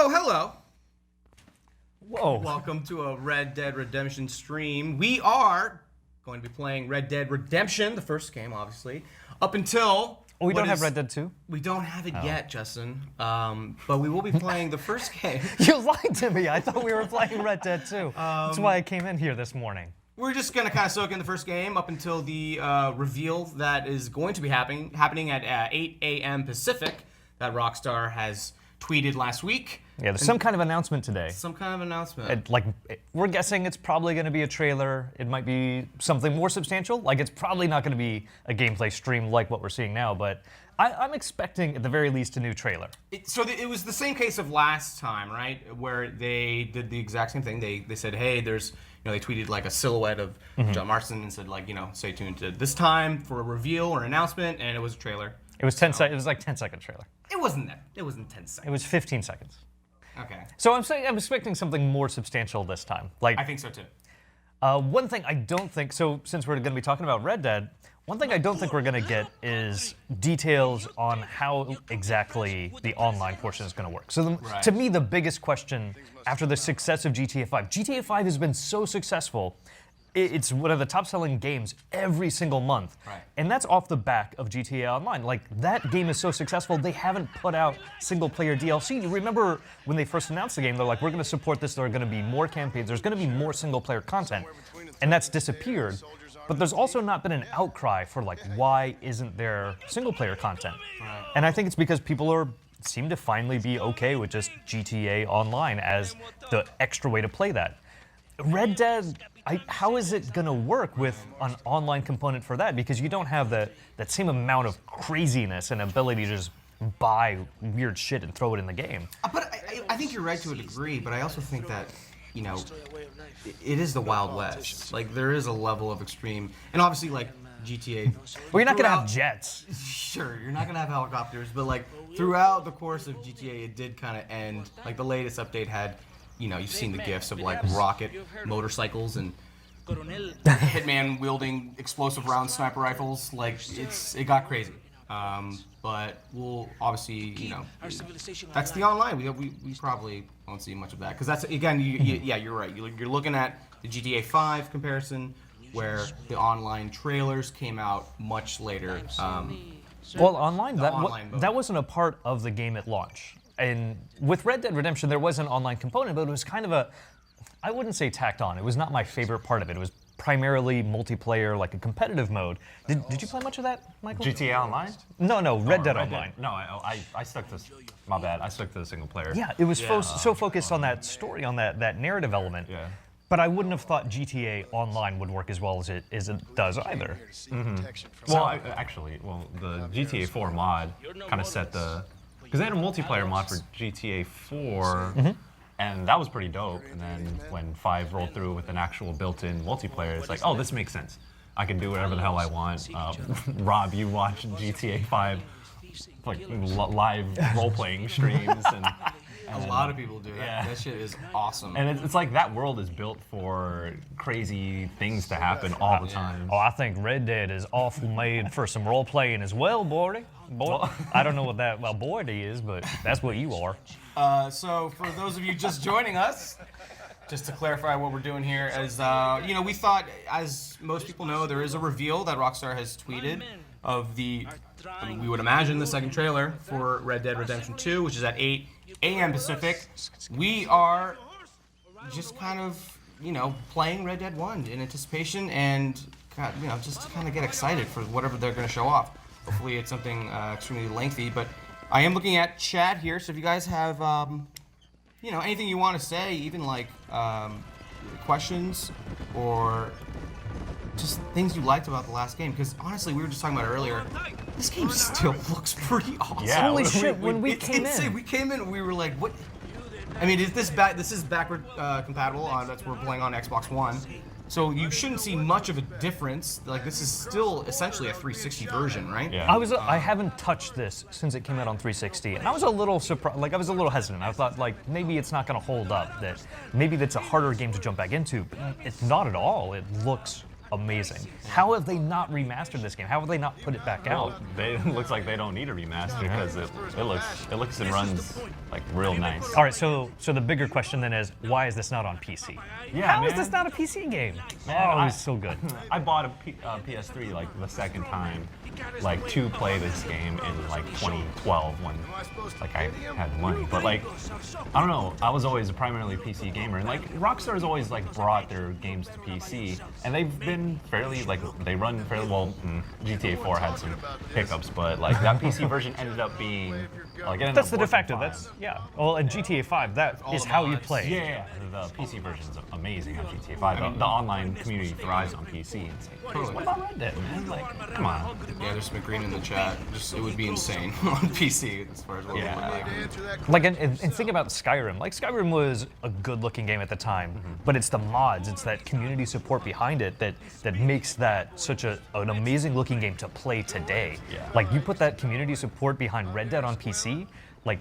So, hello. Whoa. Welcome to a Red Dead Redemption stream. We are going to be playing Red Dead Redemption, the first game, obviously, up until... Oh, we don't have Red Dead 2? We don't have it yet, Justin. But we will be playing the first game. You lied to me. I thought we were playing Red Dead 2. That's why I came in here this morning. We're just going to kind of soak in the first game up until the reveal that is going to be happening at 8 a.m. Pacific that Rockstar has tweeted last week. Yeah, there's some kind of announcement today. Some kind of announcement. We're guessing it's probably going to be a trailer. It might be something more substantial. Like, it's probably not going to be a gameplay stream like what we're seeing now, but I'm expecting, at the very least, a new trailer. It was the same case of last time, right? Where they did the exact same thing. They said, hey, there's, they tweeted like a silhouette of John Marston and said, like, stay tuned to this time for a reveal or announcement, and it was a trailer. It was 10 seconds. It was like 10-second trailer. It wasn't that. It wasn't 10 seconds. It was 15 seconds. Okay. So I'm expecting something more substantial this time. Like, I think so too. One thing I don't think, so since we're going to be talking about Red Dead, one thing I don't think we're going to get is details on how exactly the online portion is going to work. So to me, the biggest question after the success of GTA 5, GTA 5 has been so successful. It's one of the top-selling games every single month. Right. And that's off the back of GTA Online. Like, that game is so successful, they haven't put out single-player DLC. You remember when they first announced the game, they're like, we're going to support this, there are going to be more campaigns, there's going to be more single-player content. And that's disappeared. But there's also not been an outcry for, like, why isn't there single-player content? Right. And I think it's because people seem to finally be okay with just GTA Online as the extra way to play that. Red Dead, how is it going to work with an online component for that? Because you don't have that same amount of craziness and ability to just buy weird shit and throw it in the game. But I think you're right to a degree, but I also think that, it is the Wild West. Like, there is a level of extreme, and obviously, like, GTA... Well, you're not going to have jets. Sure, you're not going to have helicopters, but, like, throughout the course of GTA, it did kind of end. Like, the latest update had... you've seen the gifs of like rocket motorcycles and hitman wielding explosive round sniper rifles. Like it got crazy. But we'll obviously, that's the online. We probably won't see much of that because that's again, yeah, you're right. You're looking at the GTA 5 comparison where the online trailers came out much later. Well, online that wasn't a part of the game at launch. And with Red Dead Redemption, there was an online component, but it was kind of I wouldn't say tacked on. It was not my favorite part of it. It was primarily multiplayer, like a competitive mode. Did you play much of that, Michael? GTA Online? No, Red Dead Online. No, I stuck to, my bad, I stuck to the single player. Yeah, it was so focused on that story, on that narrative element. Yeah. But I wouldn't have thought GTA Online would work as well as it does either. Well, actually, the GTA 4 mod kind of set the... Because they had a multiplayer mod for GTA 4, and that was pretty dope. And then when 5 rolled through with an actual built-in multiplayer, it's like, oh, this makes sense. I can do whatever the hell I want. Rob, you watch GTA 5 like live role-playing streams, and a lot of people do that. Yeah. That shit is awesome. And it's like that world is built for crazy things to happen all the time. Oh, I think Red Dead is awful made for some role-playing as well, Bordy. Boy, I don't know what that Bordy is, but that's what you are. So for those of you just joining us, just to clarify what we're doing here is, we thought, as most people know, there is a reveal that Rockstar has tweeted of we would imagine the second trailer for Red Dead Redemption 2, which is at 8 a.m. Pacific. We are just kind of, playing Red Dead 1 in anticipation and, just to kind of get excited for whatever they're going to show off. Hopefully it's something extremely lengthy, but I am looking at chat here, so if you guys have, anything you want to say, even like questions or just things you liked about the last game, because honestly, we were just talking about it earlier, this game still looks pretty awesome. Yeah, holy shit, when we came in. We came in and we were like, what? I mean, this is backward compatible, that's we're playing on Xbox One. So you shouldn't see much of a difference. Like, this is still essentially a 360 version, right? Yeah. I haven't touched this since it came out on 360, and I was a little surprised. Like, I was a little hesitant. I thought, like, maybe it's not going to hold up. That maybe that's a harder game to jump back into. But it's not at all. It looks amazing. How have they not remastered this game? How have they not put it back out? It looks like they don't need a remaster because it looks and runs like real nice. All right, so the bigger question then is, why is this not on PC? Yeah, How is man. this not a PC game? Man, it's so good. I bought a PS3 like the second time, like to play this game in like 2012 when like I had the money. But like I don't know, I was always a primarily PC gamer, and like Rockstar's always like brought their games to PC, and they've been fairly like they run fairly well. GTA 4 had some hiccups, but like that PC version ended up being like it ended That's up the de working facto. fine. That's Well, in GTA 5, that All is the how you mods. play. Yeah, the PC version's amazing on GTA 5. The online community thrives on PC. And it's like, Totally. what about Red Dead, man? Like, come on. Yeah, there's McGreen in the chat. Just it would be insane on PC as far as what it would look like. Like, and think about Skyrim. Like, Skyrim was a good-looking game at the time, but it's the mods, it's that community support behind it that makes that such an amazing-looking game to play today. Yeah. Like, you put that community support behind Red Dead on PC, like,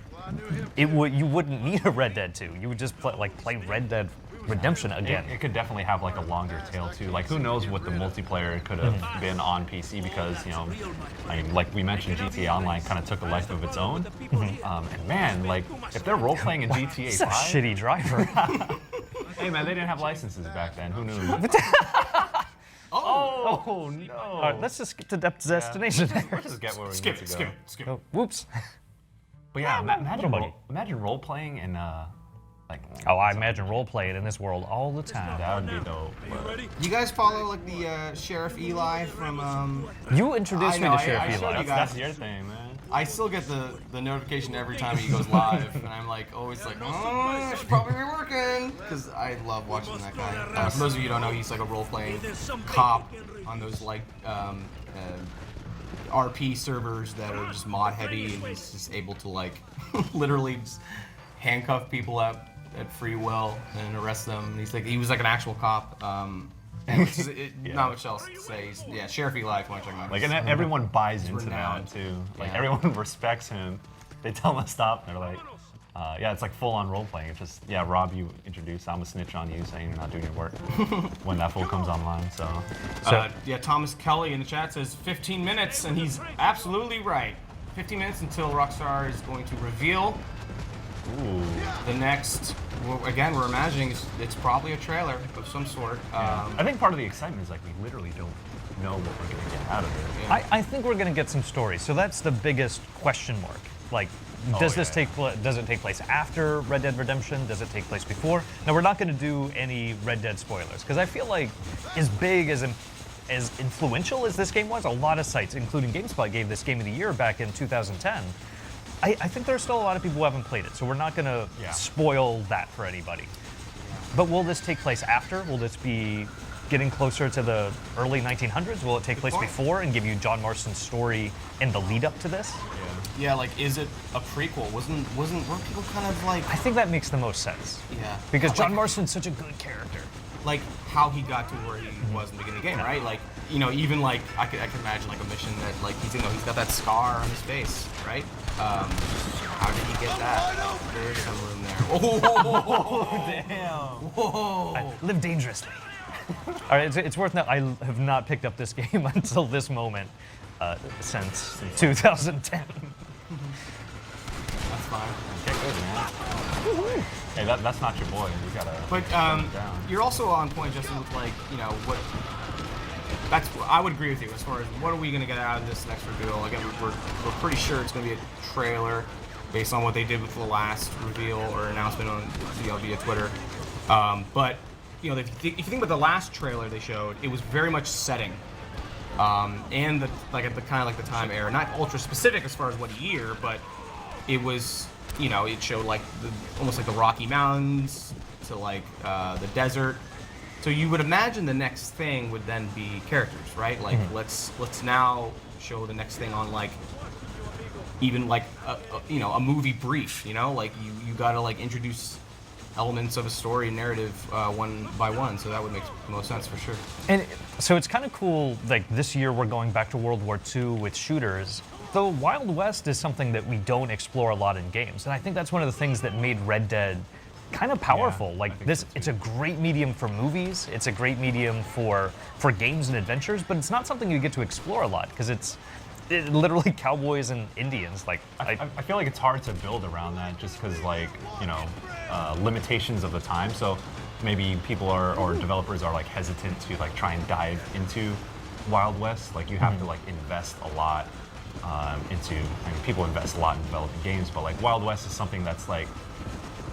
you wouldn't need a Red Dead 2. You would just play Red Dead Redemption again. It could definitely have like a longer tail too. Like who knows what the multiplayer could have been on PC because I mean, like we mentioned, GTA Online kind of took a life of its own. And man, like if they're role playing in GTA He's a 5, shitty driver. hey man, they didn't have licenses back then. Who knew? Oh no! All right, let's just skip to Depth's destination. Let's just get where we Skip need it, to skip go. it, skip it. Oh, whoops. But yeah, Little buddy. imagine role playing in like. Oh, I imagine role playing in this world all the time. That would be dope. But You guys follow like the Sheriff Eli from You introduced I me know, to Sheriff I showed Eli. you that's, guys. that's your thing, man. I still get the notification every time he goes live, and I'm like always like, oh, I should probably be working, because I love watching that guy. For those of you who don't know, he's like a role-playing cop on those like RP servers that are just mod heavy, and he's just able to like literally just handcuff people at free will and arrest them. And he was like an actual cop. Not much else to say. Sheriff Eli, if you want to check him out. Like, and everyone buys into renowned. that too. Like, Yeah. everyone respects him. They tell him to stop. And they're like, yeah, it's like full-on role-playing. It's just, yeah, Rob, you introduced. I'm a snitch on you, saying you're not doing your work when that fool comes online. So, Thomas Kelly in the chat says 15 minutes, and he's absolutely right. 15 minutes until Rockstar is going to reveal ooh. the next. Well, again, we're imagining it's probably a trailer of some sort. I think part of the excitement is like we literally don't know what we're gonna get out of it. I think we're gonna get some stories. So that's the biggest question mark. Like, does it take place after Red Dead Redemption? Does it take place before? Now, we're not gonna do any Red Dead spoilers because I feel like as big as influential as this game was, a lot of sites, including GameSpot, gave this Game of the Year back in 2010. I think there's still a lot of people who haven't played it, so we're not going to spoil that for anybody. But will this take place after? Will this be getting closer to the early 1900s? Will it take place before and give you John Marston's story in the lead up to this? Yeah, like, is it a prequel? Weren't people kind of like? I think that makes the most sense. Yeah. Because John Like- Marston's such a good character. Like how he got to where he was in the beginning of the game, right? Like, even like I could imagine like a mission that like he's got that scar on his face, right? How did he get that? There's some room there. Oh, Damn. whoa! Live dangerously. All right, it's worth noting, I have not picked up this game until this moment since 2010. That's fine. Okay, good, man. Hey, that's not your boy. You gotta. But down. you're also on point, Justin, with like what. I would agree with you as far as what are we going to get out of this next reveal. Again, we're pretty sure it's going to be a trailer based on what they did with the last reveal or announcement on via Twitter. But if you think about the last trailer they showed, it was very much setting, and at the kind of like the time era, not ultra specific as far as what year, but it was it showed like almost like the Rocky Mountains to like the desert. So you would imagine the next thing would then be characters, right? Like let's now show the next thing on like even like a movie brief, like you gotta like introduce elements of a story narrative one by one. So that would make the most sense for sure. And so it's kind of cool, like this year we're going back to World War II with shooters. The Wild West is something that we don't explore a lot in games. And I think that's one of the things that made Red Dead kind of powerful. Yeah, Like this, it's a great medium for movies. It's a great medium for games and adventures, but it's not something you get to explore a lot because it's literally cowboys and Indians. Like I feel like it's hard to build around that just because like limitations of the time. So maybe people or developers are like hesitant to like try and dive into Wild West. Like you have to like invest a lot into. I mean, people invest a lot in developing games, but like Wild West is something that's like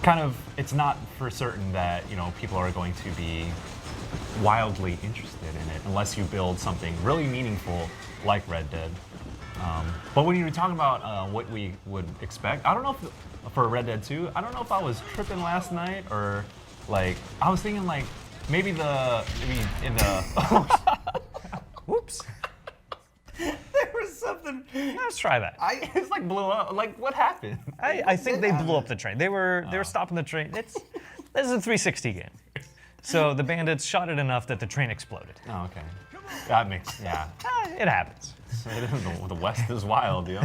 kind of, it's not for certain that people are going to be wildly interested in it unless you build something really meaningful like Red Dead. But when you were talking about what we would expect, I don't know if for Red Dead 2, I don't know if I was tripping last night or like I was thinking like maybe in the whoops. There was something. Let's try that. it's like blew up. Like what happened? I think they blew up the train. They were stopping the train. This is a 360 game. So the bandits shot it enough that the train exploded. Oh, okay. That makes It happens. The West is wild, yo.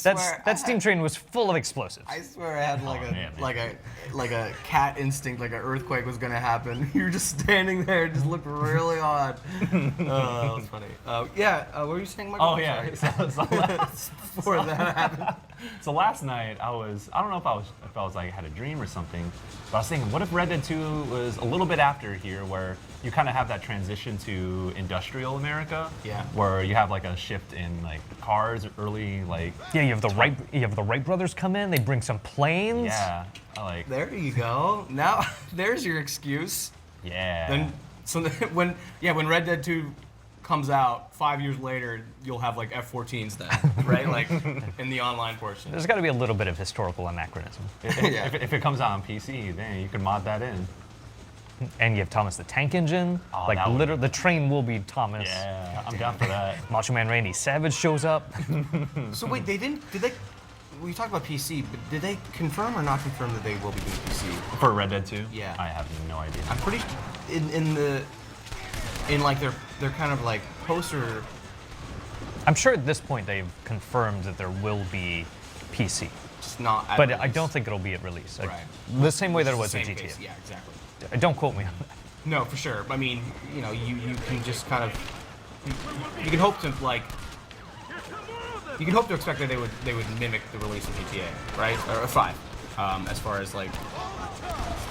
That steam train was full of explosives. I swear I had man. like a cat instinct, like an earthquake was gonna happen. You were just standing there, it just looked really odd. That was funny. What were you saying, Michael? Oh yeah. Before that happened. So last night I don't know if I was like had a dream or something, but I was thinking, what if Red Dead 2 was a little bit after here, where you kind of have that transition to industrial America, where you have like a shift in like cars early, like you have the Wright brothers come in. They bring some planes. Yeah, like there you go. Now there's your excuse. Yeah. When Red Dead 2 comes out 5 years later, you'll have like F-14s then, right? Like in the online portion. There's got to be a little bit of historical anachronism. If it comes out on PC, then you can mod that in. And you have Thomas the Tank Engine. Oh, like literally, the train will be Thomas. Yeah, I'm down for that. Macho Man Randy Savage shows up. So wait, did they? We talked about PC, but did they confirm or not confirm that they will be doing PC for Red Dead 2? Yeah, I have no idea. I'm pretty in like their kind of like poster. I'm sure at this point they've confirmed that there will be PC. Just not. At But release. I don't think it'll be at release. Right. The same way that it was Same at GTA. pace, yeah, exactly. Don't quote me on that. No, for sure. I mean, you can just kind of you can hope to like. You can hope to expect that they would mimic the release of GTA, right? Or 5. As far as like,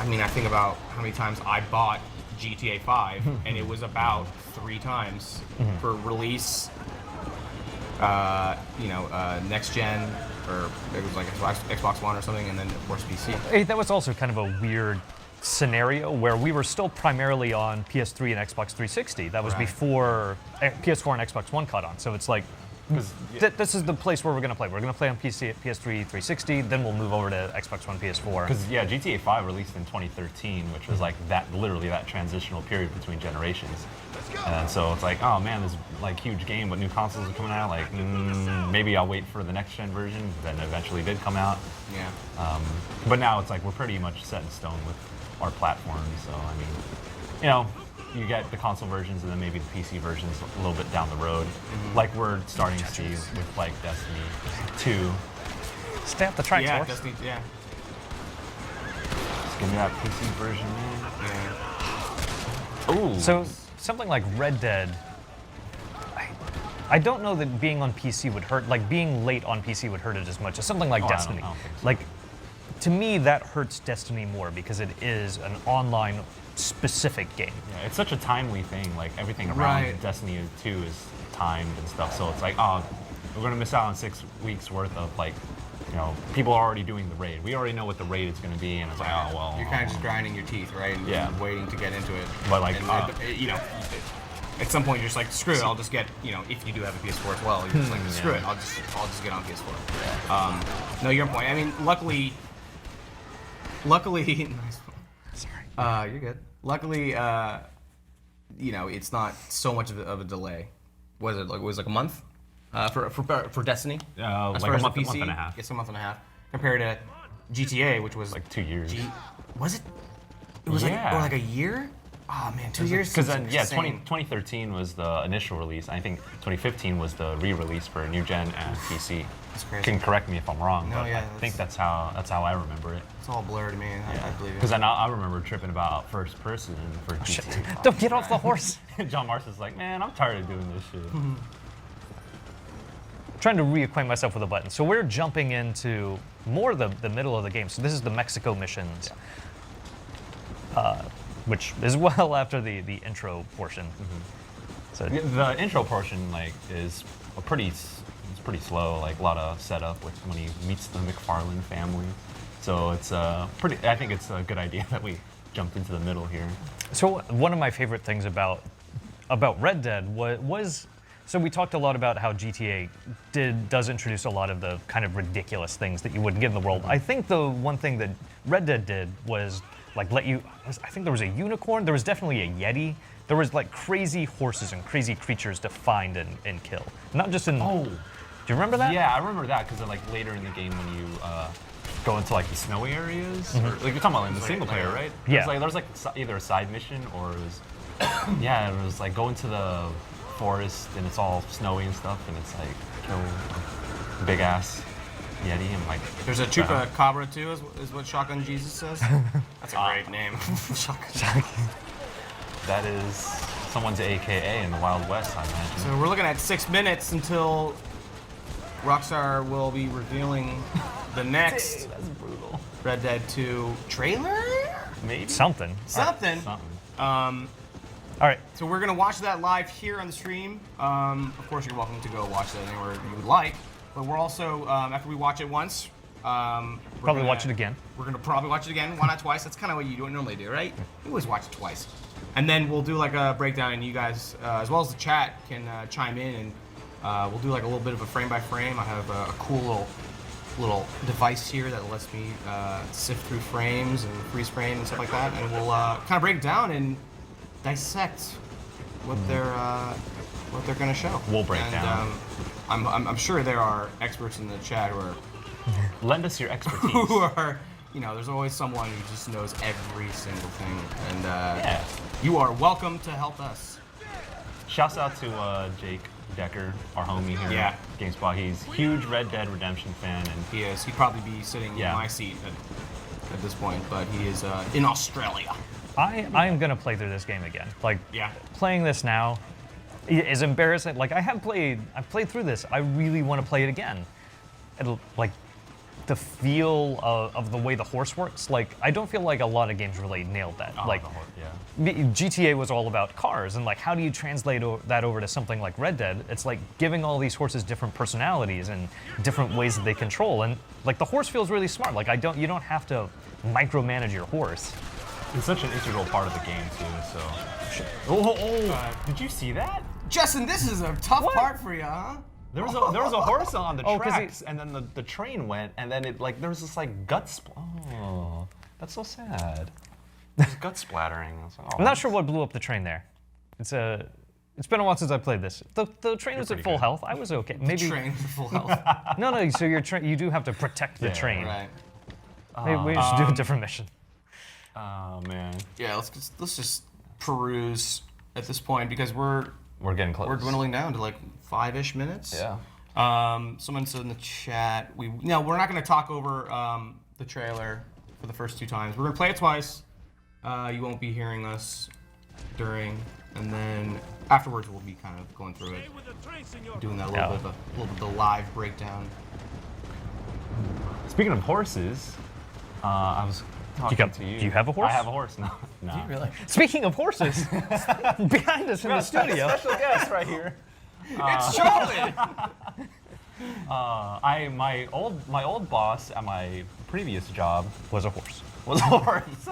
I mean, I think about how many times I bought GTA 5, and it was about 3 times for release. Next gen, or it was like Xbox One or something, and then of course PC. Hey, that was also kind of a weird scenario where we were still primarily on PS3 and Xbox 360. That was before PS4 and Xbox One caught on. So it's like, this is the place where we're going to play. We're going to play on PC, PS3, 360, then we'll move over to Xbox One, PS4. Because GTA 5 released in 2013, which was like literally that transitional period between generations. And so it's like, oh man, this like huge game, but new consoles are coming out. Like, maybe I'll wait for the next gen version. Then eventually did come out. Yeah. But now it's like we're pretty much set in stone with our platforms. So I mean, you get the console versions and then maybe the PC versions a little bit down the road, like we're starting to see with like Destiny 2. Stay up the tracks, Yeah, horse. Destiny. Yeah. Just give me that PC version, man. Ooh. So something like Red Dead, I don't know that being on PC would hurt. Like being late on PC would hurt it as much as something like Destiny. I don't think so. Like to me, that hurts Destiny more because it is an online specific game. Yeah, it's such a timely thing. Like everything around Destiny 2 is timed and stuff. So it's like, oh, we're gonna miss out on 6 weeks worth of like, people are already doing the raid. We already know what the raid is gonna be, and it's like, oh well. You're kind of just grinding your teeth, right? And Yeah. waiting to get into it. But like, at some point you're just like, screw it. I'll just get, if you do have a PS4 as well, you're just like, screw it. I'll just get on PS4. No, your point. I mean, luckily. Nice. Sorry. You're good. Luckily, it's not so much of a delay. Was it like a month for Destiny? like a month and a half. It's a month and a half compared to GTA, which was like 2 years. Was it? It was like a year. Oh man, 2 years. Because then, yeah, insane. 2013 was the initial release. I think 2015 was the re-release for new gen and PC. That's crazy. Can correct me if I'm wrong, No, but yeah, I think that's how I remember it. It's all blurred to me. I believe it. Because I remember tripping about first person for GTA. Don't get off the horse. John Marston's like, man, I'm tired of doing this shit. Trying to reacquaint myself with the button. So we're jumping into more the middle of the game. So this is the Mexico missions, which is well after the intro portion. So The intro portion is pretty slow. Like a lot of setup with when he meets the McFarlane family. So it's pretty. I think it's a good idea that we jumped into the middle here. So one of my favorite things about Red Dead was so we talked a lot about how GTA does introduce a lot of the kind of ridiculous things that you wouldn't get in the world. I think the one thing that Red Dead did was like let you. I think there was a unicorn. There was definitely a Yeti. There was like crazy horses and crazy creatures to find and kill. Not just in. Oh. Do you remember that? Yeah, I remember that because like later in the game when you go into like the snowy areas, or, like you're talking about in the single player, right? Yeah. There was like either a side mission or it was, yeah, it was like go into the forest and it's all snowy and stuff, and it's like kill a big ass Yeti and like. There's a Chupacabra too, is what Shotgun Jesus says. That's a great name. Shotgun. That is someone's AKA in the Wild West, I imagine. So we're looking at 6 minutes until Rockstar will be revealing the next That's brutal. Red Dead 2 trailer? Maybe Something. something. All right. So we're gonna watch that live here on the stream. Of course, you're welcome to go watch that anywhere you would like. But we're also, after we watch it once, Probably watch it again. We're gonna probably watch it again. Why not twice? That's kind of what you normally do, right? You always watch it twice. And then we'll do like a breakdown, and you guys, as well as the chat, can chime in, and we'll do like a little bit of a frame by frame. I have a cool little device here that lets me sift through frames and freeze frame and stuff like that, and we'll kind of break it down and dissect what they're gonna show. We'll break and, down. I'm sure there are experts in the chat who are Lend us your expertise. who are, there's always someone who just knows every single thing, and Yeah. you are welcome to help us. Shouts out to Jake Decker, our homie here Yeah. at GameSpot. He's a huge Red Dead Redemption fan, and He is. He'd probably be sitting Yeah. in my seat at this point, but he is in Australia. I am gonna play through this game again. Like Yeah. playing this now is embarrassing. Like I've played through this. I really want to play it again. Like the feel of the way the horse works. Like I don't feel like a lot of games really nailed that. Like GTA was all about cars, and like how do you translate that over to something like Red Dead? It's like giving all these horses different personalities and different ways that they control, and like the horse feels really smart. Like you don't have to micromanage your horse. it's such an integral part of the game too. So, did you see that? Justin, this is a tough part for you, huh? There was a horse on the 'cause tracks, and then the train went, and then it there was this like gut Oh, that's so sad. There's gut splattering. I was like, oh, I'm not sure what blew up the train there. It's been a while since I played this. The train was at pretty full good. health. I was okay. Maybe Train for full health. no. So you do have to protect the Yeah, train. Right. Maybe we should do a different mission. Oh man, Yeah, let's just peruse at this point because we're getting close. dwindling down to like 5-ish minutes. Yeah. Someone said in the chat, we're not going to talk over the trailer for the first 2 times. We're going to play it twice. You won't be hearing us during, and then afterwards we'll be kind of going through it, doing that little bit of the live breakdown. Speaking of horses, I was talking to you. Do you have a horse? I have a horse. No. Really? Speaking of horses, behind us in the studio. Special guest right here. It's Charlie. My old boss at my previous job Was a horse. was a horse.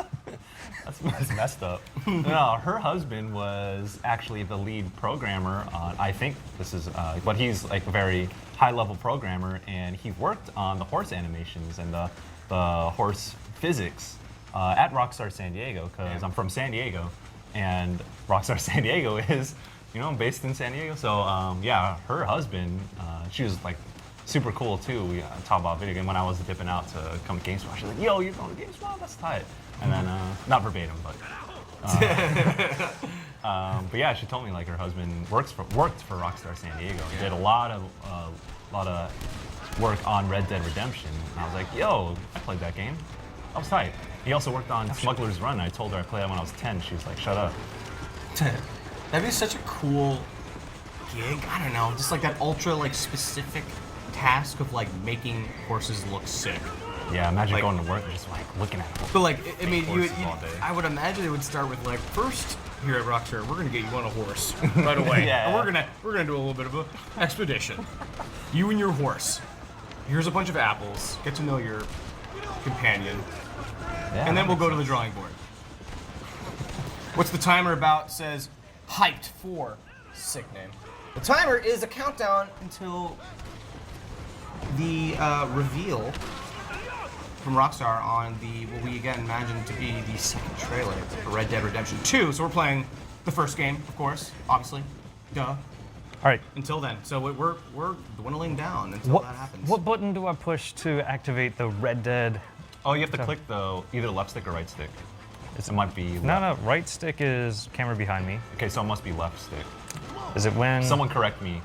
That's messed up. No, her husband was actually the lead programmer on. I think this is, but he's like a very high-level programmer, and he worked on the horse animations and the horse physics at Rockstar San Diego, because I'm from San Diego, and Rockstar San Diego is, based in San Diego. So yeah, her husband, she was like super cool too. We talked about video game when I was dipping out to come to GameSpot. She's like, "Yo, you're going to GameSpot? That's tight." And then not verbatim, but But yeah, she told me like her husband worked for Rockstar San Diego. Yeah. Did a lot of work on Red Dead Redemption. And I was like, yo, I played that game. That was tight. He also worked on Smuggler's Run. I told her I played that when I was 10. She was like, shut up. That'd be such a cool gig. I don't know, just like that ultra like specific task of like making horses look sick. Yeah, imagine like, going to work and just like looking at them. But like, I mean, I would imagine it would start with like, first here at Rockstar, we're gonna get you on a horse right away. Yeah. And we're gonna do a little bit of an expedition. You and your horse. Here's a bunch of apples. Get to know your companion, and then we'll go to the drawing board. What's the timer about? Says hyped for sick name. The timer is a countdown until the reveal from Rockstar on what we again imagine to be the second trailer for Red Dead Redemption 2. So we're playing the first game, of course, obviously. Duh. All right. Until then, so we're dwindling down until that happens. What button do I push to activate the Red Dead? Oh, you have to click either left stick or right stick. It might be left. No, right stick is camera behind me. Okay, so it must be left stick. Is it when? Someone correct me.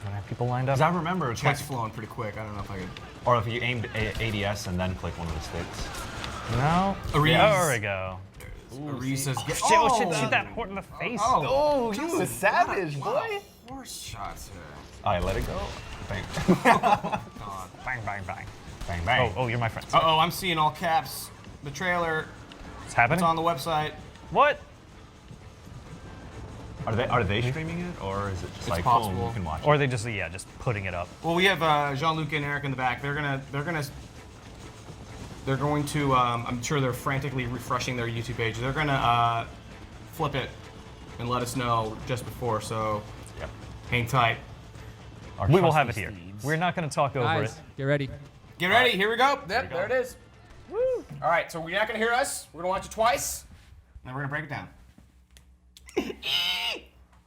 When I have people lined up? Because I remember Chat's flowing pretty quick. I don't know if I could. Or if you aimed ADS and then click one of the sticks. No. There we go. Reese says, Shit, shoot that horse in the face. Oh, you a savage, boy. Horse shots here. I let it go. Bang. Bang, bang, bang. Bang, bang. Oh, you're my friend. Uh-oh, I'm seeing all caps. The trailer. It's happening? It's on the website. What? Are they streaming it, or is it just like possible. boom, you can watch it? Or are they just putting it up? Well, we have Jean-Luc and Eric in the back. They're going to. I'm sure they're frantically refreshing their YouTube page. They're gonna flip it and let us know just before. So, Yep. hang tight. We will have it here. We're not going to talk over it. Get ready. Get ready. Here we go. Yep, there it is. Woo! All right. So you're not gonna hear us. We're gonna watch it twice, and then we're gonna break it down.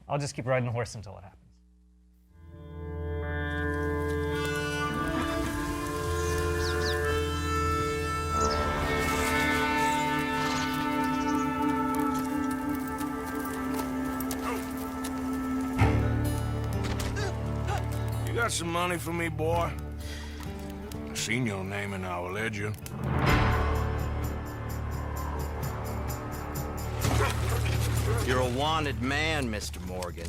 I'll just keep riding the horse until it happens. You got some money for me, boy? I seen your name in our ledger. You're a wanted man, Mr. Morgan.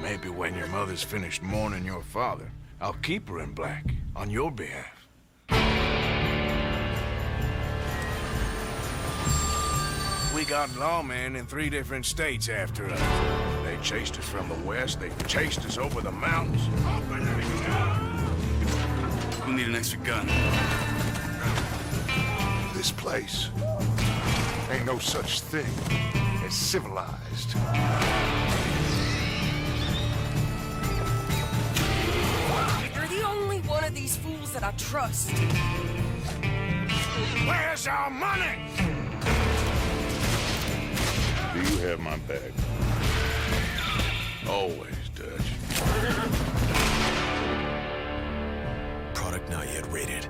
Maybe when your mother's finished mourning your father, I'll keep her in black on your behalf. We got lawmen in 3 different states after us. They chased us from the west, they chased us over the mountains. We'll need an extra gun. This place ain't no such thing as civilized. You're the only one of these fools that I trust. Where's our money? Do you have my back? Always, Dutch. Product not yet rated.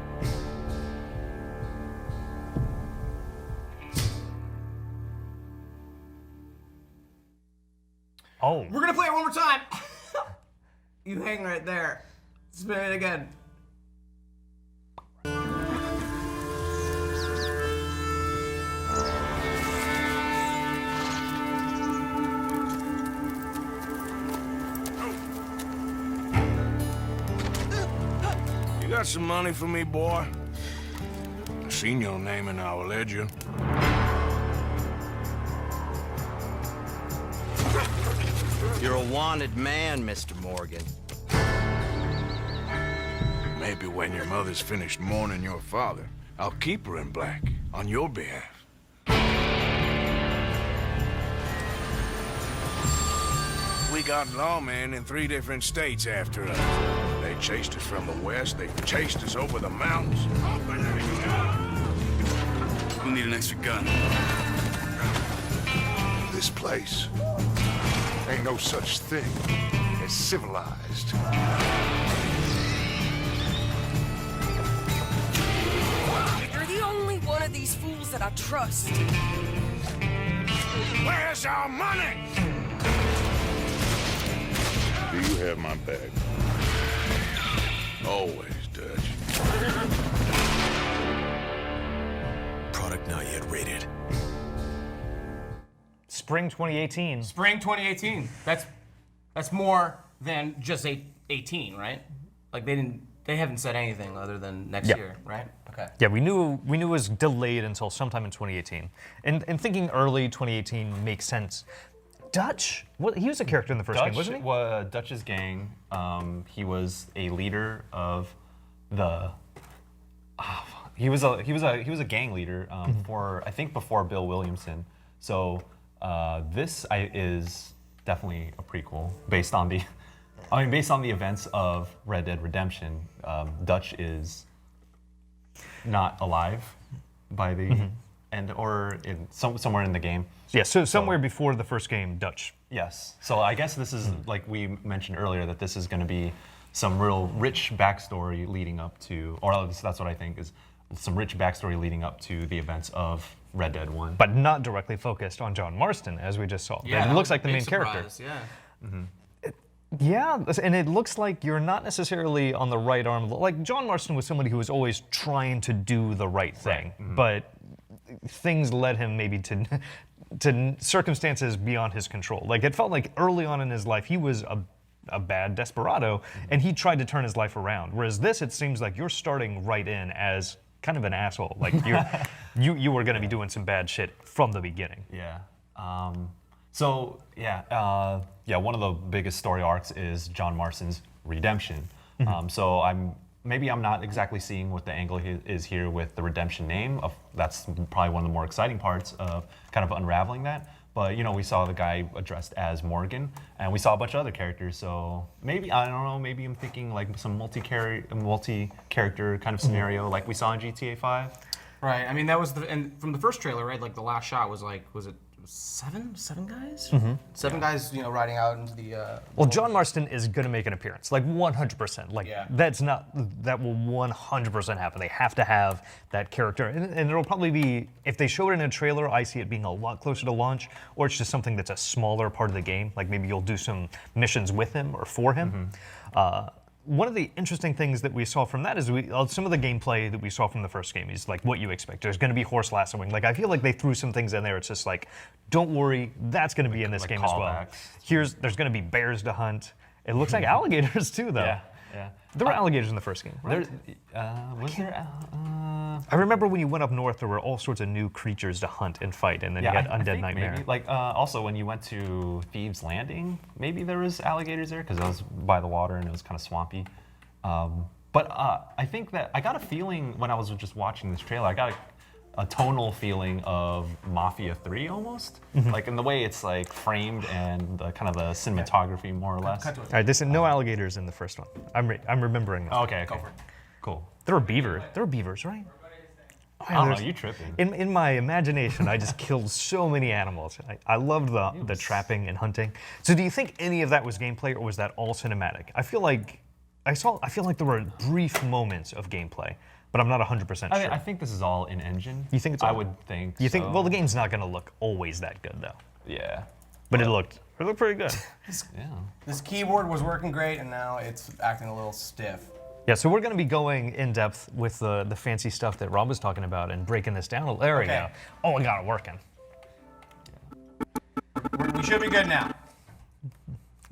Oh. We're gonna play it one more time. You hang right there. Spin it again. You got some money for me, boy? I seen your name in our ledger. You're a wanted man, Mr. Morgan. Maybe when your mother's finished mourning your father, I'll keep her in black on your behalf. We got lawmen in 3 different states after us. They chased us from the west, they chased us over the mountains. We'll need an extra gun. This place ain't no such thing as civilized. You're the only one of of these fools that I trust. Where's our money? Do you have my back? Always, Dutch. Product not yet rated. Spring 2018. Spring 2018. That's more than just 18, right? Like they haven't said anything other than next year, right? Okay. Yeah, we knew it was delayed until sometime in 2018. And thinking early 2018 makes sense. Dutch, he was a character in the first game, wasn't he? Dutch's gang. He was a leader of the. He was a gang leader before Bill Williamson. So this is definitely a prequel based on the events of Red Dead Redemption. Dutch is not alive by the end, or somewhere in the game. Yeah, so somewhere before the first game, Dutch. Yes. So I guess this is, like we mentioned earlier, that this is going to be some real rich backstory leading up to, or at least that's what I think, is some rich backstory leading up to the events of Red Dead 1. But not directly focused on John Marston, as we just saw. Yeah, it looks like the big main surprise, character. Yeah. Yeah, and it looks like you're not necessarily on the right arm. Like, John Marston was somebody who was always trying to do the right thing, but things led him maybe to circumstances beyond his control. Like, it felt like early on in his life, he was a bad desperado, and he tried to turn his life around. Whereas this, it seems like you're starting right in as kind of an asshole. Like, you were going to be doing some bad shit from the beginning. Yeah. One of the biggest story arcs is John Marston's redemption. So I'm not exactly seeing what the angle is here with the redemption name. That's probably one of the more exciting parts of kind of unraveling that. But we saw the guy addressed as Morgan, and we saw a bunch of other characters. So maybe, I don't know, maybe I'm thinking like some multi-character kind of scenario like we saw in GTA 5. Right. I mean, that was and from the first trailer, right? Like the last shot was like, was it seven guys? Seven guys, riding out into the. Well, John Marston is going to make an appearance, like 100%. Like that will 100% happen. They have to have that character, and it'll probably be, if they show it in a trailer, I see it being a lot closer to launch, or it's just something that's a smaller part of the game. Like maybe you'll do some missions with him or for him. One of the interesting things that we saw from that is some of the gameplay that we saw from the first game is like what you expect. There's going to be horse lassoing. Like I feel like they threw some things in there. It's just like, don't worry, that's going to be in this game as well. There's going to be bears to hunt. It looks like alligators too, though. Yeah. There were alligators in the first game, right? I remember when you went up north, there were all sorts of new creatures to hunt and fight, and then you had Undead Nightmare. Maybe. Like also when you went to Thieves Landing, maybe there was alligators there because I was by the water and it was kind of swampy. But I think that I got a feeling when I was just watching this trailer, I got a tonal feeling of Mafia 3 almost, like in the way it's like framed and the kind of the cinematography more or less. All right, there's no alligators in the first one. I'm remembering that. Okay. Cool. There were beavers, right? I don't know, you tripping. In my imagination, I just killed so many animals. I loved the trapping and hunting. So do you think any of that was gameplay, or was that all cinematic? I feel like there were brief moments of gameplay, but I'm not 100% sure. I think this is all in engine. You think it's all? I would think. You think? Well, the game's not going to look always that good, though. Yeah. But it looked pretty good. This keyboard was working great, and now it's acting a little stiff. Yeah, so we're going to be going in depth with the fancy stuff that Rob was talking about and breaking this down. There we go. Oh, we got it working. We should be good now.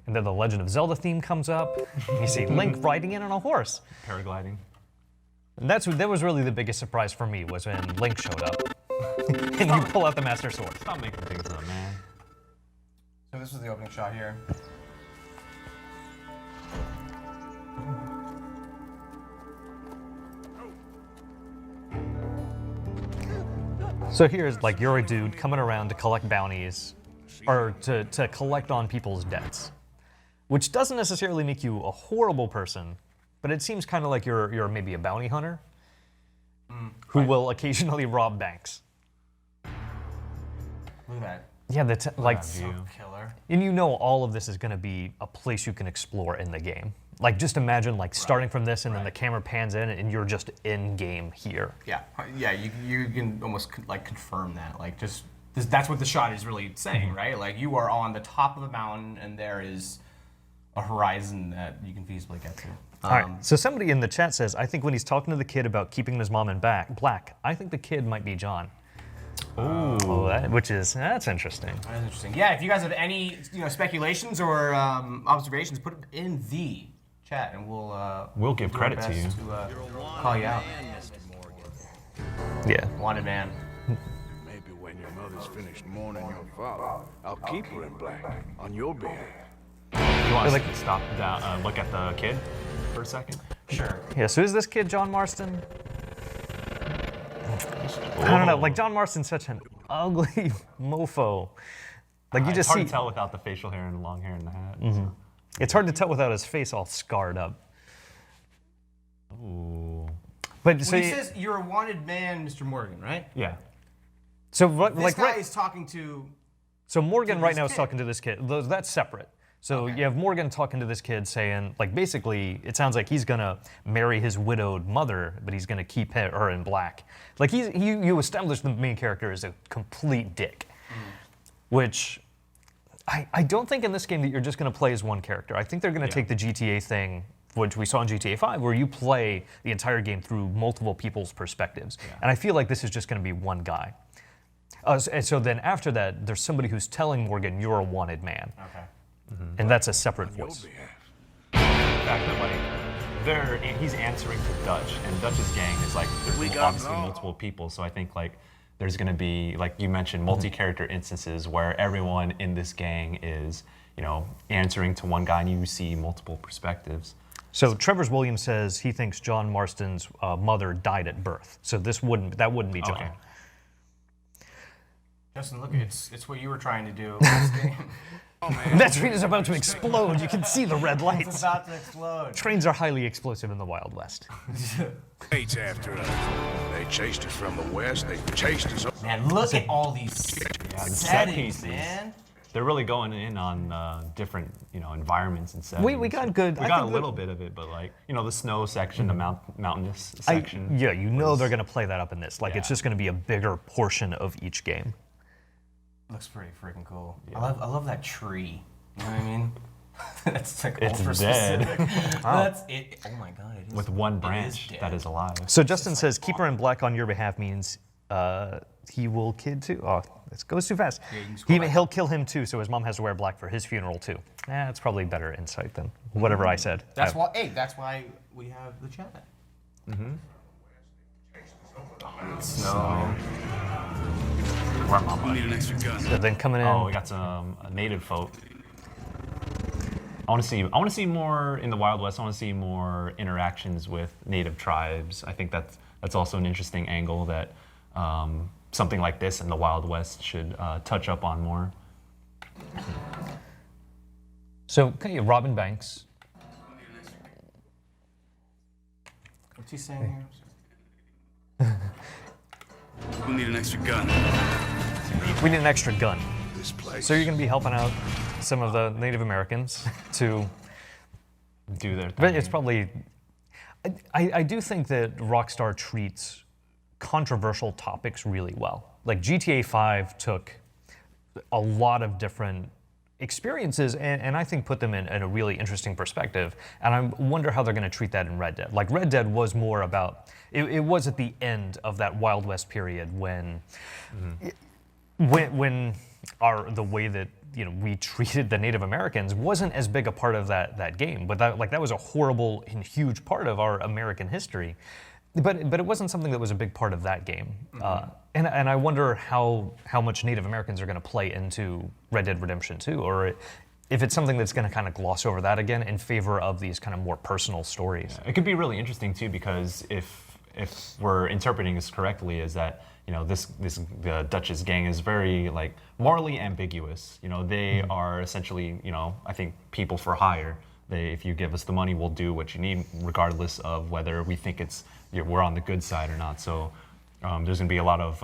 And then the Legend of Zelda theme comes up. You see Link riding in on a horse. Paragliding. And that was really the biggest surprise for me, was when Link showed up. And you pull out the Master Sword. Stop making things up, man. So this was the opening shot here. So here's like you're a dude coming around to collect bounties, or to collect on people's debts, which doesn't necessarily make you a horrible person, but it seems kind of like you're maybe a bounty hunter who will occasionally rob banks. Look at that. Yeah, like So killer. And you know all of this is going to be a place you can explore in the game. Like just imagine like starting from this and then the camera pans in and you're just in game here. Yeah, yeah, you can almost like confirm that. Like just that's what the shot is really saying, right? Like you are on the top of a mountain and there is a horizon that you can feasibly get to. All right. So somebody in the chat says, I think when he's talking to the kid about keeping his mom in black, I think the kid might be John. Ooh, that's interesting. That is interesting. Yeah, if you guys have any speculations or observations, put it in the chat, and we'll give credit to you. Call you out. Yeah. Wanted man. Maybe when your mother's finished mourning your father, I'll keep her in black on your behalf. You want us to stop down, look at the kid for a second? Sure. Yeah, so is this kid John Marston? I don't know, like John Marston's such an ugly mofo. Like you just it's hard see. to tell without the facial hair and the long hair and the hat. So. It's hard to tell without his face all scarred up. Ooh. But so he says you're a wanted man, Mr. Morgan, right? Yeah. So This guy is talking to. So Morgan right now is kid. talking to this kid. That's separate. So you have Morgan talking to this kid saying, like, basically, it sounds like he's gonna marry his widowed mother, but he's gonna keep her in black. Like you establish the main character as a complete dick, which I don't think in this game that you're just gonna play as one character. I think they're gonna take the GTA thing, which we saw in GTA 5, where you play the entire game through multiple people's perspectives. And I feel like this is just gonna be one guy. And so then after that, there's somebody who's telling Morgan, you're a wanted man. Okay. And that's a separate voice. The fact that he's answering to Dutch, and Dutch's gang is like there's obviously multiple people. So I think like there's going to be, like you mentioned, multi-character instances where everyone in this gang is answering to one guy, and you see multiple perspectives. So Trevor's Williams says he thinks John Marston's mother died at birth. So that wouldn't be John. Okay. Justin, look, it's what you were trying to do in this game. That train is about to explode. You can see the red It's lights. about to explode. Trains are highly explosive in the Wild West. States after us. They chased us from the west. They chased us. Man, look at all these set settings, pieces. man. They're really going in on different environments and settings. We got good. We got a little bit of it, but like the snow section, the mountainous section. Yeah, they're going to play that up in this. Like it's just going to be a bigger portion of each game. Looks pretty freaking cool. Yeah. I love that tree. You know what I mean? That's like It's ultra dead. specific. That's it. Oh my god, it is. With one it branch dead. that is alive. So Justin says, keep her in black on your behalf means he will kid too. Oh, this goes too fast. Yeah, you can scroll back. He'll kill him too, so his mom has to wear black for his funeral too. It's probably better insight than whatever I said. That's why we have the chat. Snow. Where am I? Need an extra gun. So then coming in. Oh, we got some native folk. I want to see more in the Wild West. I want to see more interactions with native tribes. I think that's also an interesting angle that something like this in the Wild West should touch up on more. So Robin Banks. What's he saying here? We need an extra gun. We need an extra gun. This place. So you're going to be helping out some of the Native Americans to Do their thing. But it's probably. I do think that Rockstar treats controversial topics really well. Like GTA 5 took a lot of different experiences and I think put them in a really interesting perspective. And I wonder how they're going to treat that in Red Dead. Like Red Dead was more about. It was at the end of that Wild West period when. When the way that we treated the Native Americans wasn't as big a part of that game, but that was a horrible and huge part of our American history, but it wasn't something that was a big part of that game, and I wonder how much Native Americans are going to play into Red Dead Redemption 2, or if it's something that's going to kind of gloss over that again in favor of these kind of more personal stories. It could be really interesting too, because if we're interpreting this correctly, is that the Dutch's gang is very like morally ambiguous. They are essentially I think people for hire. If you give us the money, we'll do what you need, regardless of whether we think we're on the good side or not. So there's going to be a lot of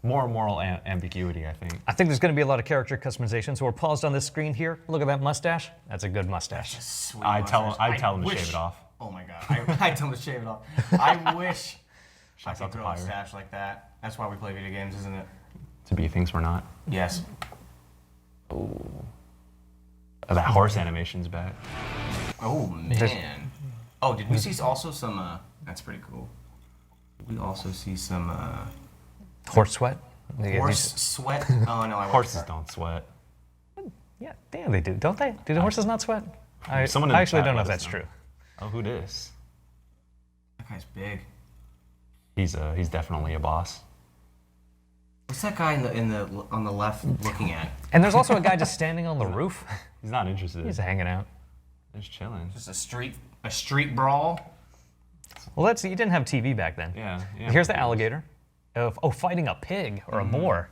more moral ambiguity, I think. I think there's going to be a lot of character customization. So we're paused on this screen here. Look at that mustache. That's a good mustache. Sweet I tell mustache. him to shave it off. Oh my god, I tell him to shave it off. I wish I Shouts out could to grow a Pyre. mustache like that. That's why we play video games, isn't it? To be things we're not. Yes. That horse animation's back. Oh man. Oh, did we see also some? That's pretty cool. We also see some Horse sweat. horse sweat. Oh no, I Horses don't sweat. Yeah, damn, they do, don't they? Do the horses not sweat? I Someone in the actually chat don't know if let us that's know. true. Oh, who dis? That guy's big. He's definitely a boss. What's that guy on the left looking at? And there's also a guy just standing on the roof. He's not interested. He's hanging out. Just chilling. Just a street brawl. Well, you didn't have TV back then. Yeah. Here's the alligator. Fighting a pig or a boar.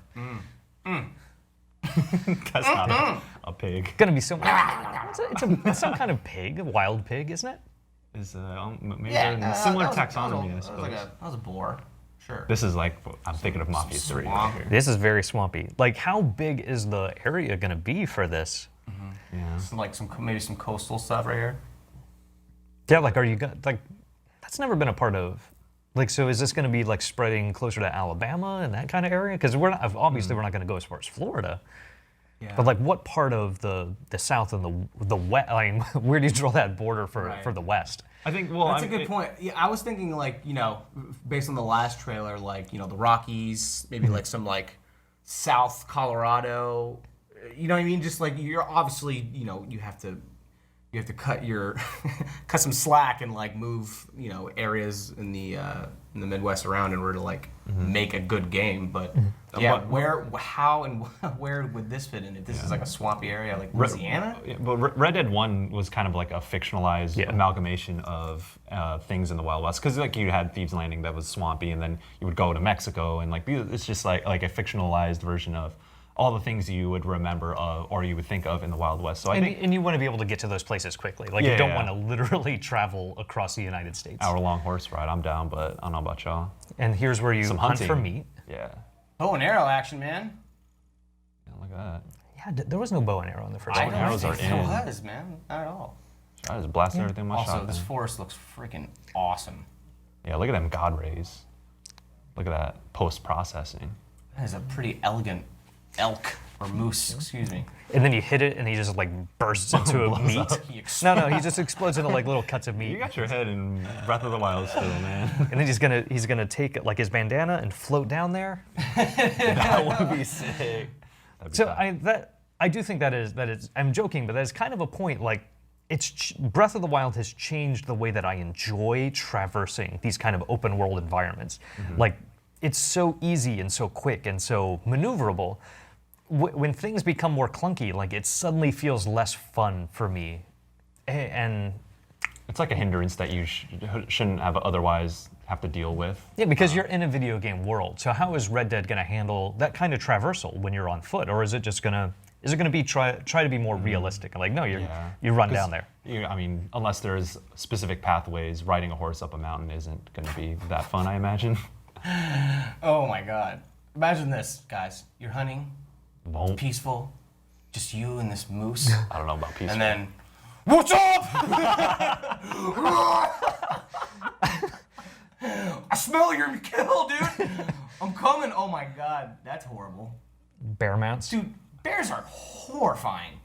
That's not a pig. Gonna be so. It's some kind of pig, a wild pig, isn't it? Is maybe they're in similar taxonomy, I suppose. That was a boar. Sure. This is like I'm thinking of Mafia 3 right swamp. here. This is very swampy. Like, how big is the area gonna be for this? Yeah. Like maybe some coastal stuff right here. Yeah, like, are you gonna That's never been a part of. Like, so is this gonna be like spreading closer to Alabama and that kind of area? Because we're not obviously we're not gonna go as far as Florida. Yeah. But like, what part of the South and the West? I mean, where do you draw that border for the West? I think That's a good point. Yeah, I was thinking like, based on the last trailer, like, the Rockies, maybe like some like South Colorado. You know what I mean? Just like you're obviously, you have to cut your cut some slack and like move, areas in the Midwest around in order to like make a good game. But yeah, how and where would this fit in if this is like a swampy area like Louisiana? But Red Dead 1 was kind of like a fictionalized amalgamation of things in the Wild West. Because like you had Thieves Landing that was swampy, and then you would go to Mexico, and like it's just like a fictionalized version of all the things you would remember or you would think of in the Wild West. So I think And you want to be able to get to those places quickly. Like, you don't want to literally travel across the United States. hour-long horse ride, I'm down, but I don't know about y'all. And here's where you Some hunt hunting. for meat. Yeah. Bow and arrow action, man. Look at that. Yeah, there was no bow and arrow in the first I one. don't arrows are think in. there was, man. Not at all. I just blasted everything with my Also, shotgun. this forest looks freaking awesome. Yeah, look at them god rays. Look at that post-processing. That is a pretty elegant elk or moose, excuse me. And then you hit it, and he just like bursts into a meat. No, he just explodes into like little cuts of meat. You got your head in Breath of the Wild still, man. And then he's gonna take like his bandana and float down there. That would be sick. So I do think that is I'm joking, but that is kind of a point. Like, Breath of the Wild has changed the way that I enjoy traversing these kind of open world environments. Like, it's so easy and so quick and so maneuverable. When things become more clunky, like, it suddenly feels less fun for me. And It's like a hindrance that you shouldn't have otherwise have to deal with. yeah, because you're in a video game world. So how is Red Dead gonna handle that kind of traversal when you're on foot, or is it just gonna be try to be more realistic? Like, no, you run down there. I mean, unless there's specific pathways, riding a horse up a mountain isn't going to be that fun, I imagine. Oh my god. Imagine this, guys. You're hunting, Won't. peaceful, just you and this moose. I don't know about peaceful. And then, what's up? I smell your kill, dude. I'm coming. Oh my god, that's horrible. Bear mounts. Dude, bears are horrifying.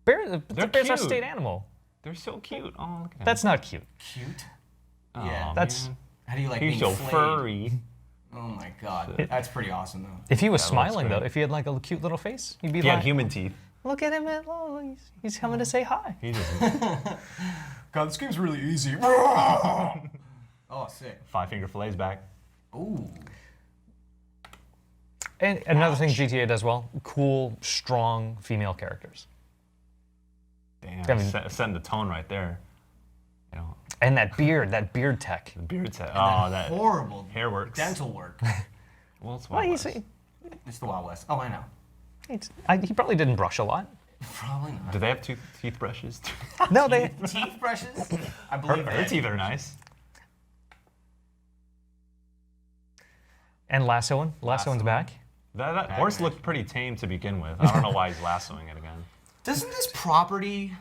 Bears are cute. state animal. They're so cute. Oh, look at That's not cute. Cute? him. Yeah. Aw, That's- man. How do you like He's being so flayed? furry. Oh my god, that's pretty awesome though. If he was looks smiling though, great. if he had like a cute little face, he'd be He like, had human teeth. "Look at him! Oh, he's coming to say hi." He just God, this game's really easy. Oh, sick. 5-finger fillets back. Ooh. And another thing GTA does well: cool, strong female characters. Damn, I mean- setting the tone right there. You know, And that beard tech. the beard set. Oh, that Horrible hair works. dental work. Well, it's Well, Wild he's, West. It's the Wild West. Oh, I know. he probably didn't brush a lot. Probably not. Do they have teeth brushes? No, they. Teeth brushes? I Her believe her that. teeth are nice. And lassoing's back. That horse looked pretty tame to begin with. I don't know why he's lassoing it again. Doesn't this property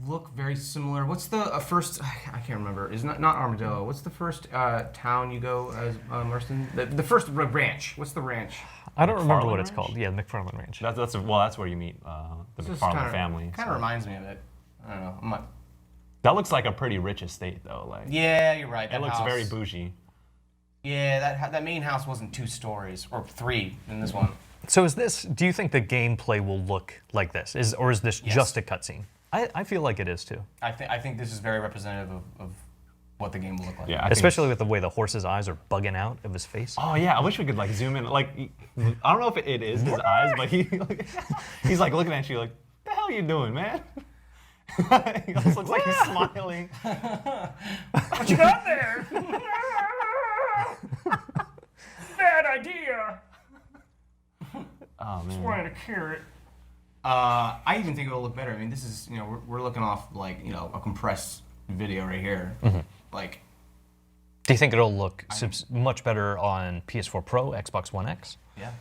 look very similar? What's the first? I can't remember. Is not Armadillo. What's the first town you go as Marston? The first ranch. What's the ranch? I don't remember what McFarlane it's called. Yeah, the McFarlane Ranch. That's where you meet the McFarlane family. Kind of reminds me of it. I don't know. That looks like a pretty rich estate though. Like Yeah, you're right. it looks very bougie. Yeah, that main house wasn't 2 stories or 3 in this one. So do you think the gameplay will look like this? Or is this just a cutscene? I feel like it is too. I think this is very representative of what the game will look like. Yeah, especially with the way the horse's eyes are bugging out of his face. Oh yeah, I wish we could like zoom in. Like, I don't know if it is his eyes, but he's like looking at you like, "The hell are you doing, man?" He just looks like he's smiling. What you got there? Bad idea. Oh man. Trying to carrot. I even think it'll look better. I mean, this is we're looking off like a compressed video right here. Like, do you think it'll look much better on PS4 Pro, Xbox One X? Yeah.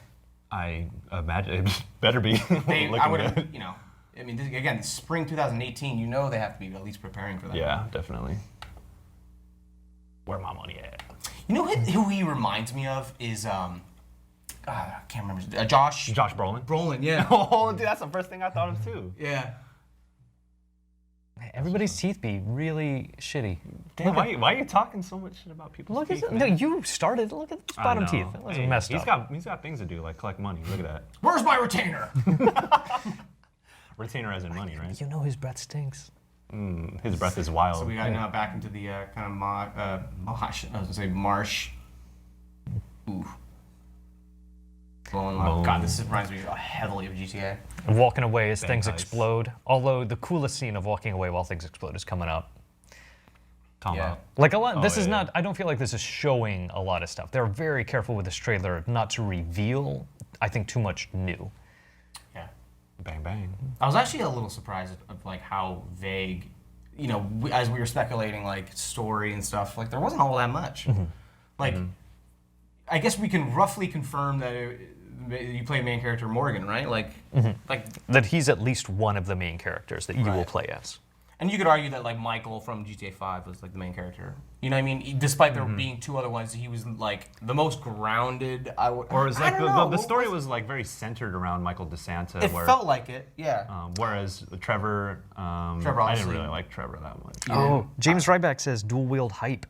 I imagine it better be. I would have, I mean, again, spring 2018. They have to be at least preparing for that. Yeah, definitely. Where my money at? You know who he reminds me of is I can't remember. Josh Brolin. Brolin, yeah. Oh, dude, that's the first thing I thought of too. Yeah. Everybody's teeth be really shitty. Damn, why are you talking so much shit about people's teeth? No, you started. Look at those bottom teeth. That was messed up. He's got things to do, like collect money. Look at that. Where's my retainer? Retainer as in money, right? You know his breath stinks. His breath is wild. So we got now back into the kind of mosh. I was gonna say marsh. Ooh. God, this reminds me heavily of GTA. And walking away as things Ice. explode. Although the coolest scene of walking away while things explode is coming up. Yeah. Like a lot. This is not. I don't feel like this is showing a lot of stuff. They're very careful with this trailer not to reveal, I think, too much new. Yeah. Bang bang. I was actually a little surprised of like how vague, as we were speculating like story and stuff. Like there wasn't all that much. Like, I guess we can roughly confirm that you play main character Morgan, right? Like That he's at least one of the main characters that you will play as. And you could argue that like Michael from GTA 5 was like the main character. You know what I mean? Despite there being 2 other ones, he was like the most grounded. Or is like the story was like very centered around Michael DeSanta. It felt like it, yeah. Whereas Trevor, I didn't obviously. really like Trevor that much. Oh, James Ryback says dual wield hype.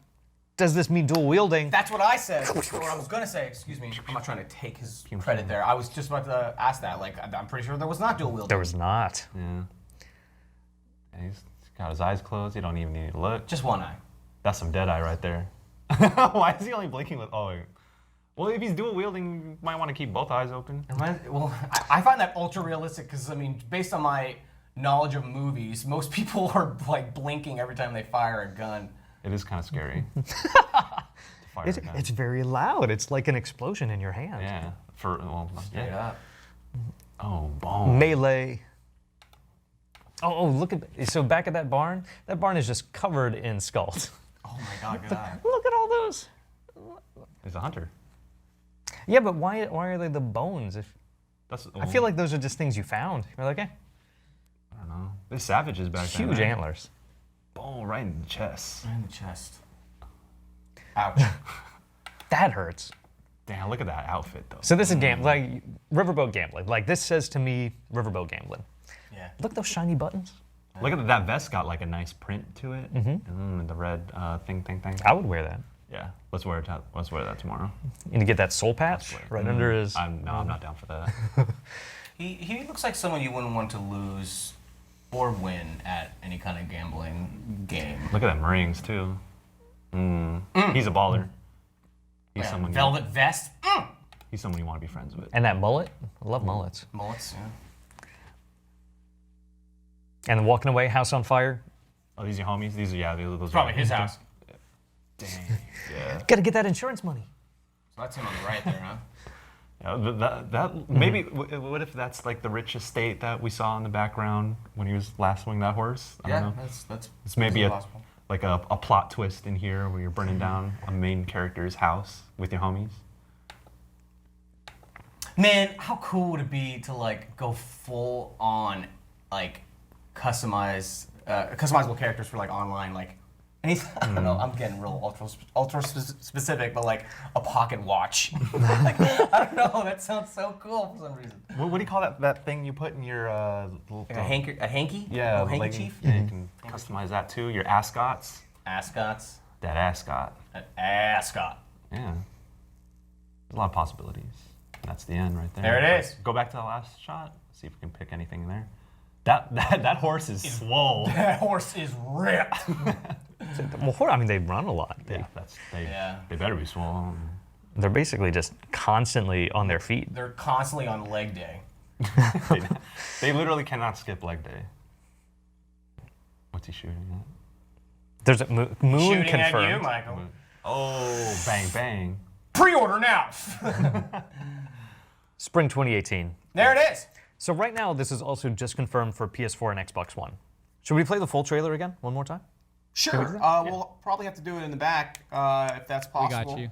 Does this mean dual wielding? That's what I said. Or what I was gonna say. Excuse me. I'm not trying to take his credit there. I was just about to ask that. Like, I'm pretty sure there was not dual wielding. There was not. Yeah. And he's got his eyes closed. You don't even need to look. Just one eye. That's some dead eye right there. Why is he only blinking with? Oh, well, if he's dual wielding, you might want to keep both eyes open. Well, I find that ultra realistic because I mean, based on my knowledge of movies, most people are like blinking every time they fire a gun. It is kind of scary. It's very loud. It's like an explosion in your hand. Yeah. Straight up. Oh, boom. Melee. Oh, look at so back at that barn. That barn is just covered in skulls. Oh my God, good eye. Look at all those. He's a hunter. Yeah, but why are they the bones? I feel like those are just things you found. You're like, I don't know. There's savages back there. huge antlers. Boom, right in the chest. Right in the chest. Ouch. That hurts. Damn, look at that outfit though. So this is like riverboat gambling. Like this says to me, riverboat gambling. Yeah. Look at those shiny buttons. Look at that vest. Got like a nice print to it. The red thing. I would wear that. Yeah, let's wear that tomorrow. And to get that soul patch right under his. I'm not down for that. He looks like someone you wouldn't want to lose or win at any kind of gambling game. Look at them rings too. He's a baller. He's someone. Velvet vest. He's someone you want to be friends with. And that mullet. I love mullets. Mullets, yeah. And then walking away, house on fire. Oh, these are your homies. Those Probably are his house. Dang. Yeah. Gotta get that insurance money. So that's him on the right there, huh? Yeah, that maybe. What if that's like the rich estate that we saw in the background when he was lassoing that horse? I don't know. That's It's maybe possible. like a plot twist in here where you're burning down a main character's house with your homies. Man, how cool would it be to like go full on like customizable characters for like online like anything? I don't know. I'm getting real ultra specific, but like a pocket watch. Like I don't know. That sounds so cool for some reason. What do you call that thing you put in your Like a hanky? Yeah, Oh, the hankerchief? Yeah, you can customize that too. Your ascots. Ascots. That ascot. An ascot. Yeah. There's a lot of possibilities. That's the end right there. There it is. Go back to the last shot. See if we can pick anything there. That horse is swole. That horse is ripped. Well, I mean, they run a lot. They better be swole. They're basically just constantly on their feet. They're constantly on leg day. They literally cannot skip leg day. What's he shooting at? There's a moon Shooting confirmed. at you, Michael. Oh, bang, bang. Pre-order now. Spring 2018. There it is. So right now, this is also just confirmed for PS4 and Xbox One. Should we play the full trailer again one more time? Sure. We'll probably have to do it in the back if that's possible. We got you.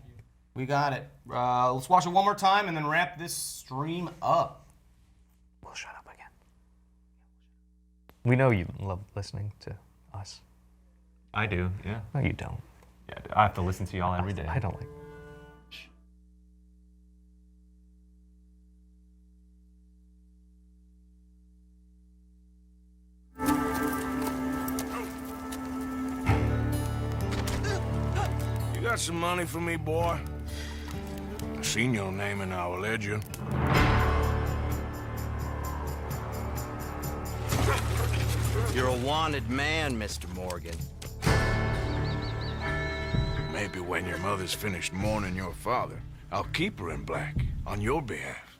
We got it. Let's watch it one more time and then wrap this stream up. We'll shut up again. We know you love listening to us. I do, yeah. No, you don't. Yeah, I have to listen to y'all every day. I don't like. You got some money for me, boy? I seen your name in our ledger. You're a wanted man, Mr. Morgan. Maybe when your mother's finished mourning your father, I'll keep her in black on your behalf.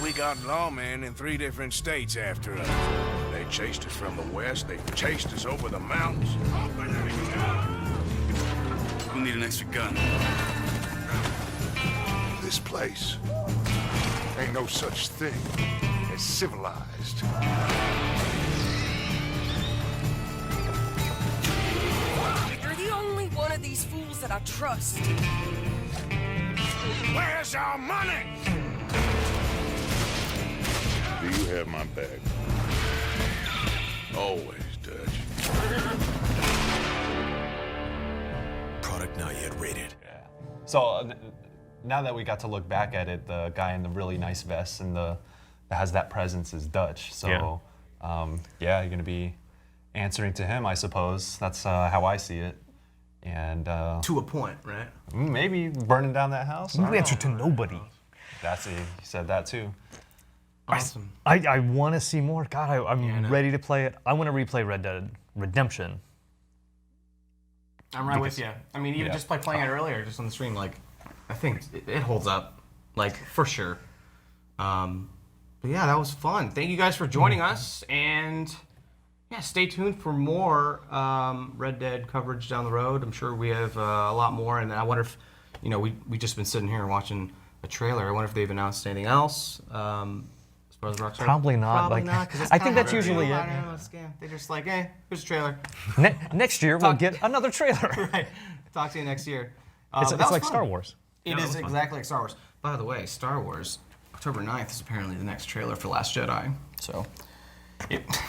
We got lawmen in 3 different states after us. They chased us from the west, they chased us over the mountains. We'll need an extra gun. This place ain't no such thing as civilized. You're the only one of these fools that I trust. Where's our money? Do you have my bag? Always, Dutch. Product not yet rated. Yeah. So now that we got to look back at it, the guy in the really nice vest and that has that presence is Dutch. So yeah, you're gonna be answering to him, I suppose. That's how I see it. And To a point, right? maybe burning down that house. I You don't answer know. to nobody. That's it. He said that too. Awesome. I want to see more. God, I'm ready to play it. I want to replay Red Dead Redemption. I'm right with you. I mean, even just by playing it earlier, just on the stream, like, I think it holds up, like, for sure. But yeah, that was fun. Thank you guys for joining us, and yeah, stay tuned for more Red Dead coverage down the road. I'm sure we have a lot more, and I wonder if, you know, we just been sitting here watching a trailer. I wonder if they've announced anything else. As far as Rockstar. Probably not. Probably like, not. 'Cause it's I think kinda that's usually it. I don't know, it's scam. They're just like, here's a trailer. Next year we'll get another trailer. Right. Talk to you next year. It's But that was like fun. Star Wars. It is exactly like Star Wars. By the way, Star Wars, October 9th is apparently the next trailer for Last Jedi. So,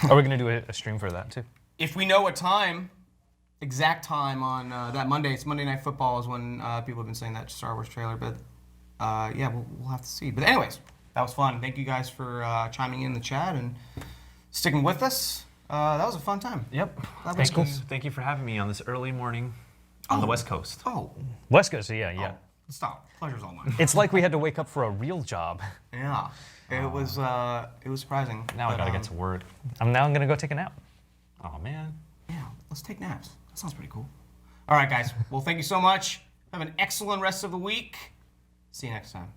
Are we gonna do a stream for that too? if we know what time, exact time on that Monday, it's Monday Night Football is when people have been saying that Star Wars trailer. But yeah, we'll have to see. But anyways, that was fun. Thank you guys for chiming in the chat and sticking with us. That was a fun time. Yep. Thank you for having me on this early morning on the West Coast. Oh, West Coast, yeah. stop. Pleasure's all mine. It's like we had to wake up for a real job. Yeah, it was surprising. Now I But, gotta get to work. I'm gonna go take a nap. Oh man. Yeah, let's take naps. That sounds pretty cool. All right, guys. Well, thank you so much. Have an excellent rest of the week. See you next time.